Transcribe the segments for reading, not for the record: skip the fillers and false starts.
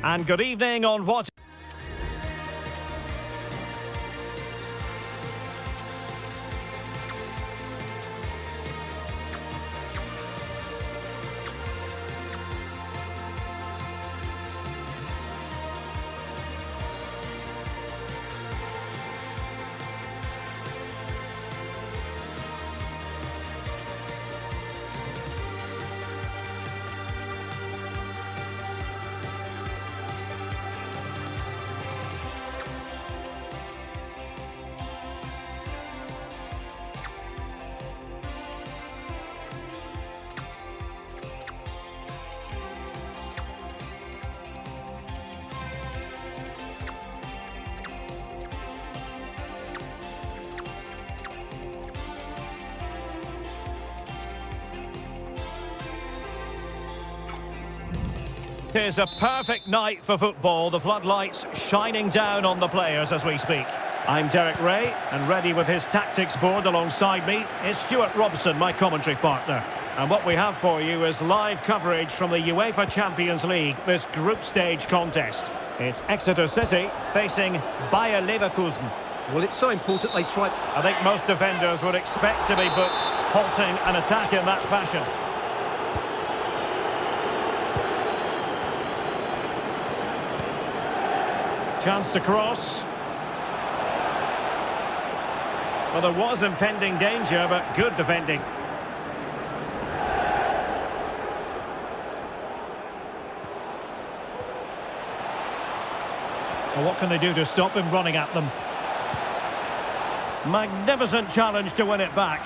And good evening on what... It is a perfect night for football, the floodlights shining down on the players as we speak. I'm Derek Ray, and ready with his tactics board alongside me is Stuart Robson, my commentary partner. And what we have for you is live coverage from the UEFA Champions League, this group stage contest. It's Exeter City facing Bayer Leverkusen. Well, it's so important they try... I think most defenders would expect to be booked, halting an attack in that fashion. Chance to cross. Well, there was impending danger, but good defending. Well, what can they do to stop him running at them? Magnificent challenge to win it back.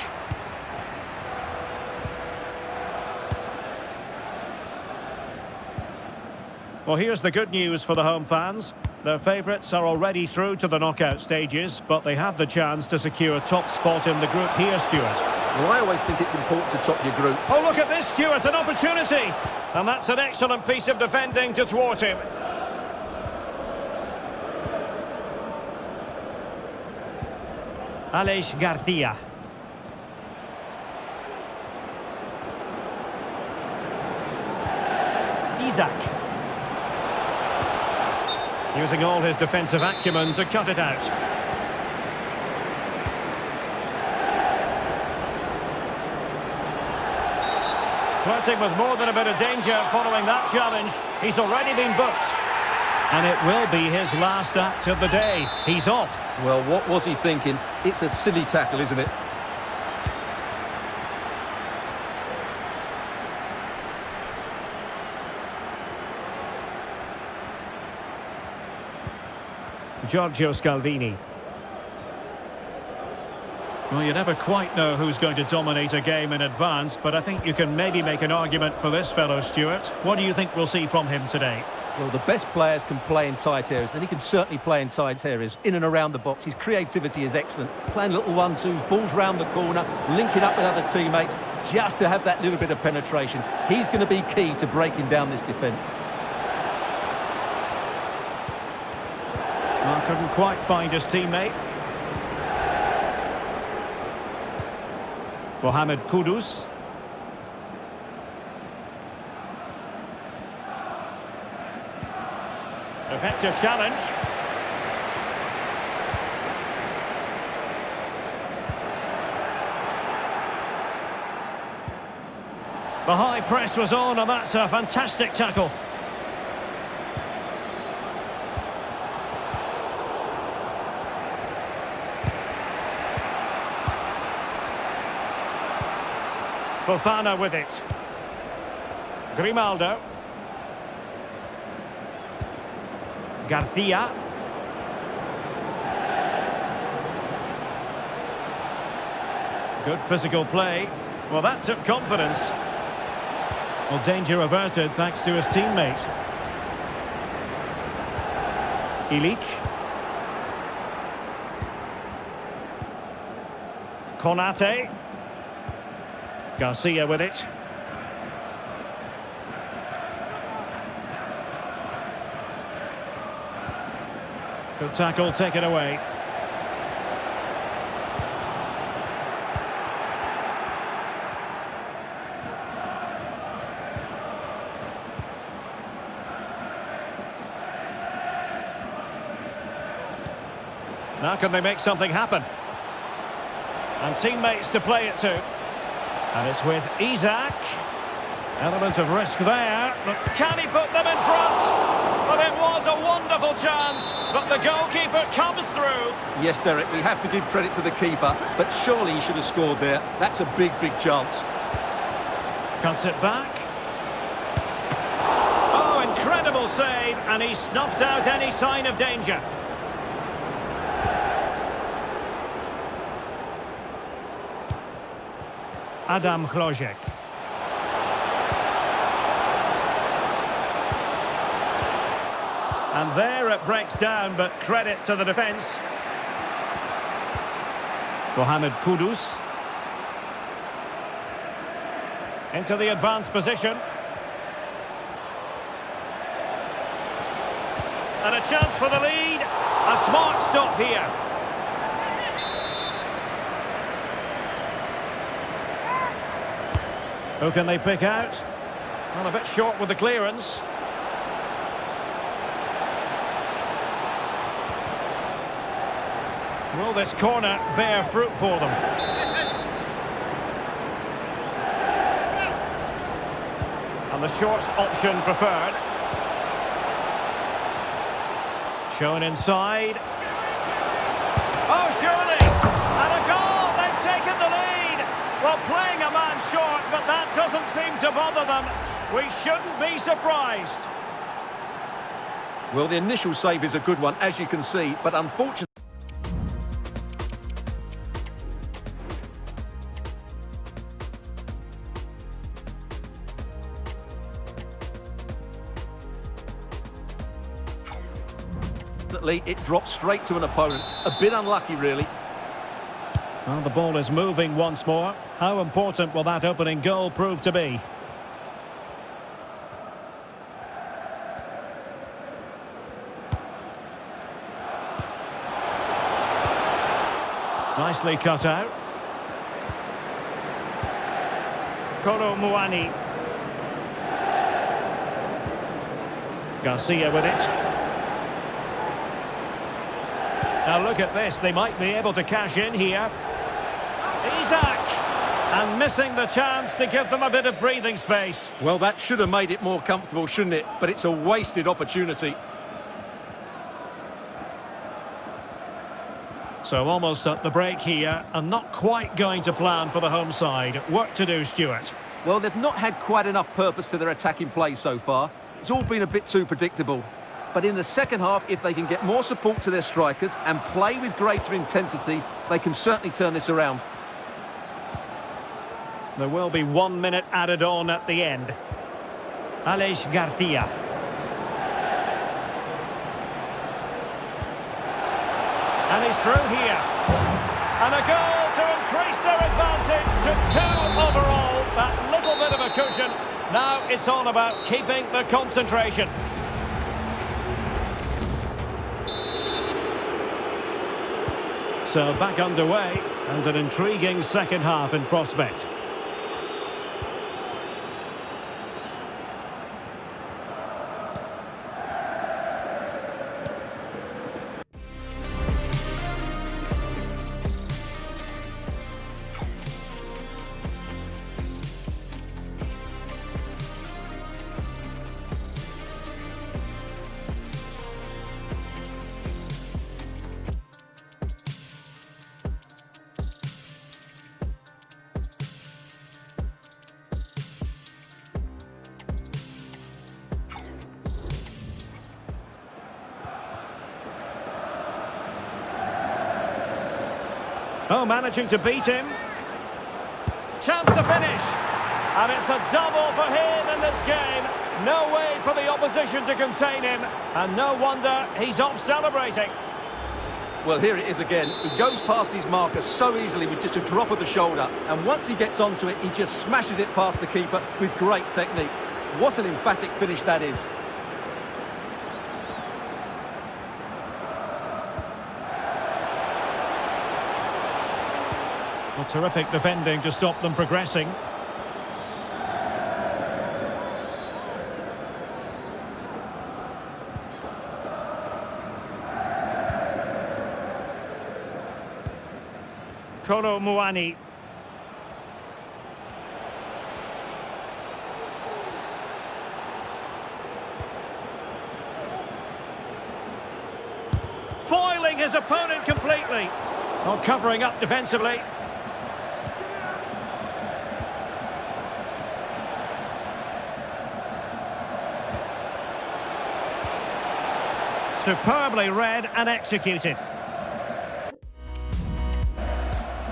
Well, here's the good news for the home fans. Their favourites are already through to the knockout stages, but they have the chance to secure a top spot in the group here, Stuart. Well, I always think it's important to top your group. Oh, look at this, Stuart, an opportunity! And that's an excellent piece of defending to thwart him. Aleix Garcia. Isaac. Using all his defensive acumen to cut it out. Flirting with more than a bit of danger following that challenge. He's already been booked. And it will be his last act of the day. He's off. Well, what was he thinking? It's a silly tackle, isn't it? Giorgio Scalvini. Well, you never quite know who's going to dominate a game in advance, but I think you can maybe make an argument for this fellow, Stuart. What do you think we'll see from him today? Well, the best players can play in tight areas, and he can certainly play in tight areas, in and around the box. His creativity is excellent. Playing little one-twos, balls round the corner, linking up with other teammates, just to have that little bit of penetration. He's going to be key to breaking down this defence. Well, couldn't quite find his teammate. Mohamed Kudus. Effective challenge. The high press was on, and that's a fantastic tackle. Fofana with it. Grimaldo. Garcia. Good physical play. Well, that took confidence. Well, danger averted thanks to his teammate. Ilic. Konate. Garcia with it. Good tackle, take it away. Now can they make something happen? And teammates to play it to. And it's with Isak. Element of risk there, but can he put them in front? But it was a wonderful chance, but the goalkeeper comes through. Yes, Derek, we have to give credit to the keeper, but surely he should have scored there. That's a big, big chance. Cuts it back. Oh, incredible save, and he snuffed out any sign of danger. Adam Hlojek. And there it breaks down, but credit to the defence. Mohamed Kudus. Into the advanced position. And a chance for the lead. A smart stop here. Who can they pick out? Well, a bit short with the clearance. Will this corner bear fruit for them? And the short option preferred. Shown inside. Oh, surely! And a goal! They've taken the lead! Well, playing a man short, but that doesn't seem to bother them. We shouldn't be surprised. Well, the initial save is a good one, as you can see, but unfortunately... it dropped straight to an opponent. A bit unlucky, really. Well, the ball is moving once more. How important will that opening goal prove to be? Nicely cut out. Kolo Muani. Garcia with it. Now look at this, they might be able to cash in here. Isak! And missing the chance to give them a bit of breathing space. Well, that should have made it more comfortable, shouldn't it? But it's a wasted opportunity. So almost at the break here, and not quite going to plan for the home side. Work to do, Stuart. Well, they've not had quite enough purpose to their attacking play so far. It's all been a bit too predictable. But in the second half, if they can get more support to their strikers and play with greater intensity, they can certainly turn this around. There will be 1 minute added on at the end. Aleix Garcia. And he's through here. And a goal to increase their advantage to 2 overall. That little bit of a cushion. Now it's all about keeping the concentration. So back underway, and an intriguing second half in prospect. Oh, managing to beat him. Chance to finish. And it's a double for him in this game. No way for the opposition to contain him. And no wonder he's off celebrating. Well, here it is again. He goes past his marker so easily with just a drop of the shoulder. And once he gets onto it, he just smashes it past the keeper with great technique. What an emphatic finish that is. Well, terrific defending to stop them progressing. Kolo Muani. Foiling his opponent completely. Oh, covering up defensively. Superbly read and executed.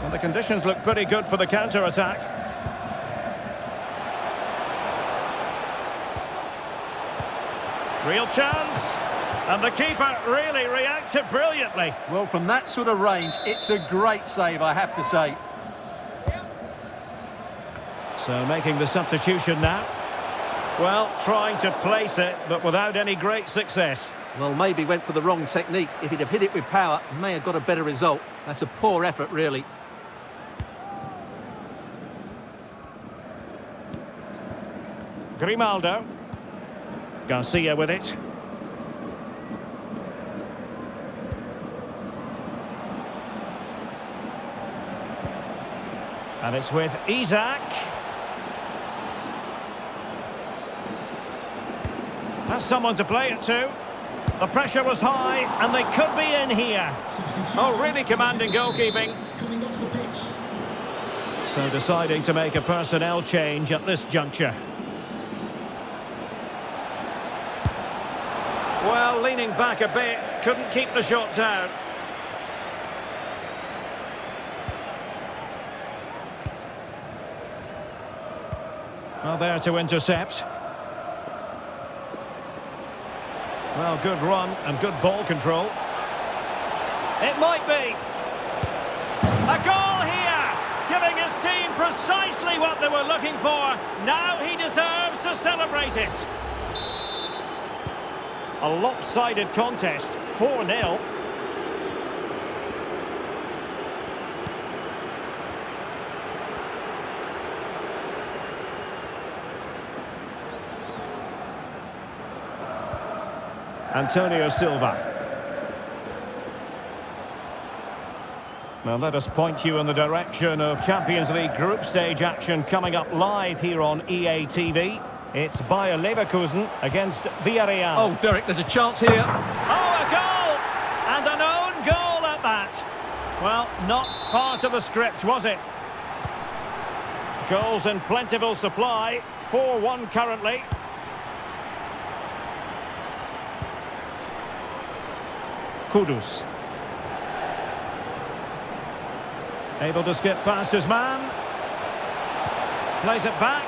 Well, the conditions look pretty good for the counter-attack. Real chance. And the keeper really reacted brilliantly. Well, from that sort of range, it's a great save, I have to say. So making the substitution now. Well, trying to place it, but without any great success. Well, maybe went for the wrong technique. If he'd have hit it with power, may have got a better result. That's a poor effort, really. Grimaldo. Garcia with it. And it's with Isak. Has someone to play it to. The pressure was high, and they could be in here. Oh, really commanding goalkeeping. So deciding to make a personnel change at this juncture. Well, leaning back a bit, couldn't keep the shot down. Well, there to intercept. Well, good run and good ball control. It might be. A goal here, giving his team precisely what they were looking for. Now he deserves to celebrate it. A lopsided contest, 4-0. Antonio Silva. Now let us point you in the direction of Champions League group stage action coming up live here on EA TV. It's Bayer Leverkusen against Villarreal. Oh, Derek, there's a chance here. Oh, a goal! And an own goal at that. Well, not part of the script, was it? Goals in plentiful supply. 4-1 currently. Kudus. Able to skip past his man. Plays it back.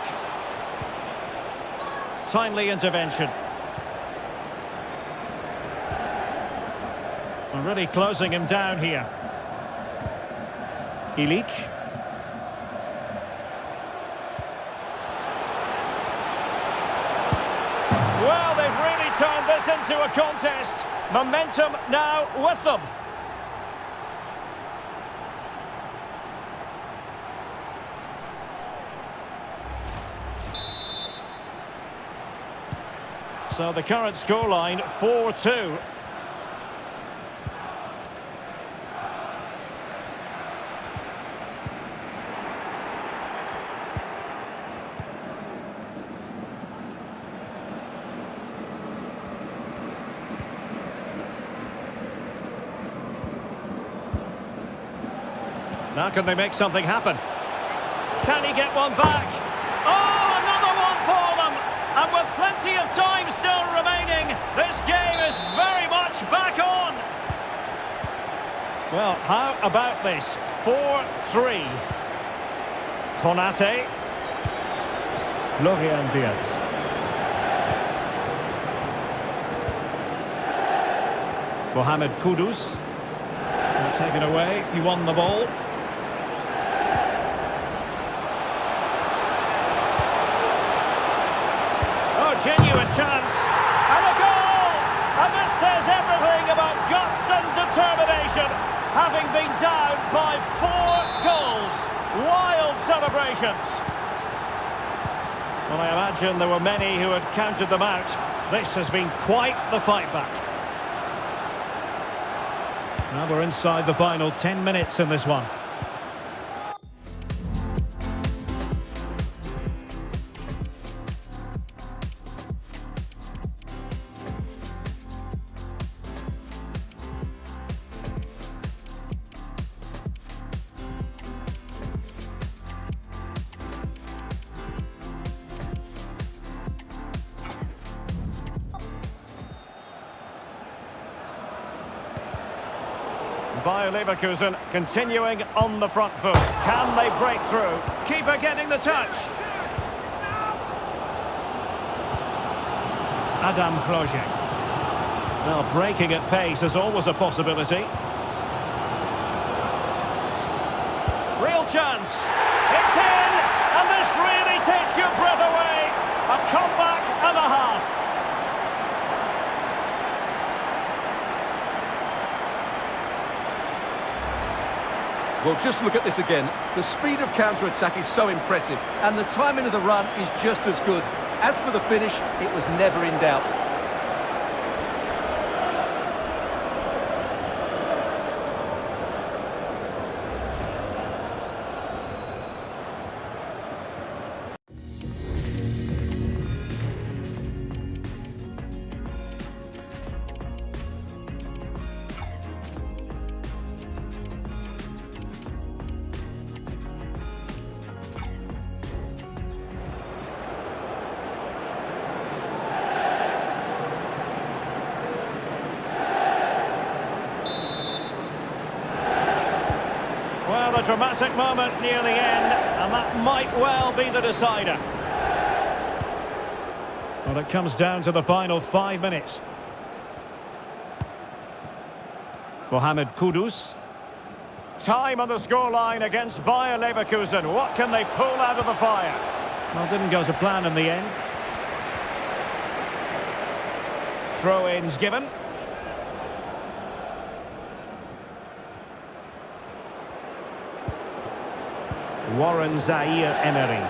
Timely intervention. We're really closing him down here. Ilic. Well, they've really turned this into a contest. Momentum now with them. So the current scoreline, 4-2. Now can they make something happen? Can he get one back? Oh, another one for them! And with plenty of time still remaining, this game is very much back on! Well, how about this? 4-3. Konate. Florian Wirtz. Mohamed Kudus. Taken away, he won the ball. Genuine chance, and a goal! And this says everything about guts and determination, having been down by 4 goals. Wild celebrations. Well, I imagine there were many who had counted them out. This has been quite the fight back. Now we're inside the final 10 minutes in this one. Bayer Leverkusen continuing on the front foot. Can they break through? Keeper getting the touch. Adam Hložek. Well, breaking at pace is always a possibility. Real chance. It's in! And this really takes your breath away. A comeback and a half. Well, just look at this again. The speed of counter-attack is so impressive, and the timing of the run is just as good. As for the finish, it was never in doubt. Well, a dramatic moment near the end, and that might well be the decider. Well, it comes down to the final 5 minutes. Mohamed Kudus. Time on the scoreline against Bayer Leverkusen. What can they pull out of the fire? Well, didn't go to plan in the end. Throw-ins given. Warren Zaïre-Emery.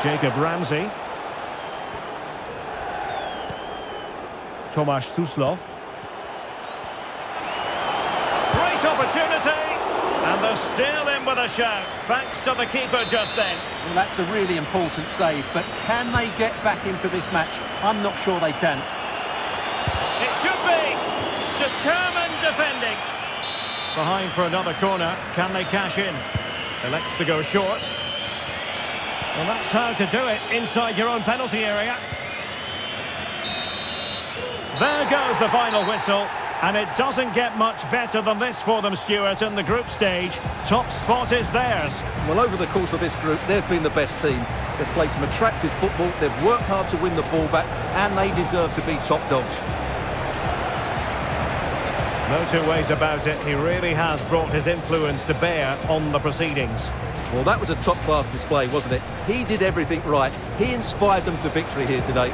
Jacob Ramsey. Tomasz Suslov. Great opportunity. And they're still in with a shout, thanks to the keeper just then. Well, that's a really important save, but can they get back into this match? I'm not sure they can. It should be. Determined defending. Behind for another corner. Can they cash in? Elects to go short. Well, that's how to do it inside your own penalty area. There goes the final whistle. And it doesn't get much better than this for them, Stuart, in the group stage. Top spot is theirs. Well, over the course of this group, they've been the best team. They've played some attractive football, they've worked hard to win the ball back, and they deserve to be top dogs. No two ways about it. He really has brought his influence to bear on the proceedings. Well, that was a top-class display, wasn't it? He did everything right. He inspired them to victory here today.